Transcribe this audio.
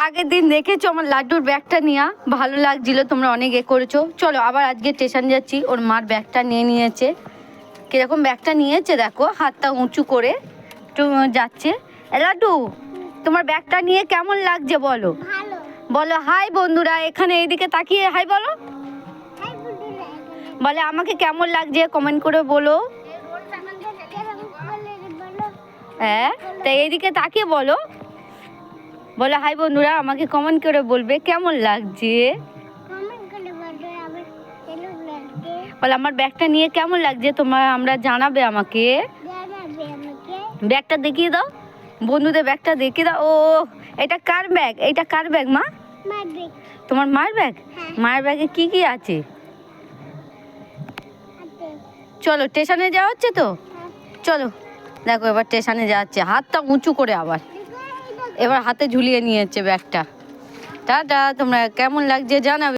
আগের দিন দেখেছো আমার লাড্ডুর ব্যাগটা নিয়ে, ভালো লাগছিল, তোমরা অনেক করেছো। চলো আবার আজকে স্টেশন যাচ্ছি, ওর মার ব্যাগটা নিয়ে নিয়েছে। কিরকম ব্যাগটা নিয়েছে দেখো, হাতটা উঁচু করে একটু যাচ্ছে। লাড্ডু, তোমার ব্যাগটা নিয়ে কেমন লাগছে বলো? বলো হাই বন্ধুরা, এখানে এইদিকে তাকিয়ে হাই বলো। বলে আমাকে কেমন লাগছে কমেন্ট করে বলো। হ্যাঁ, তাই এইদিকে তাকিয়ে বলো। বলো হাই বন্ধুরা, আমাকে কমেন্ট করে বলবে কেমন লাগছে। বলে আমার ব্যাগটা নিয়ে কেমন লাগছে আমরা জানাবে আমাকে। ব্যাগটা দেখিয়ে দাও বন্ধুদের, ব্যাগটা দেখিয়ে দাও। ও এটা কার ব্যাগ? এটা কার ব্যাগ মা? তোমার মায়ের ব্যাগ? মায়ের ব্যাগে কি কি আছে? চলো স্টেশনে যাওয়া হচ্ছে তো, চলো। দেখো এবার স্টেশনে যাচ্ছে, হাতটা উঁচু করে আবার এবার হাতে ঝুলিয়ে নিয়েছে ব্যাগটা। টাটা, তোমরা কেমন লাগছে জানাবে।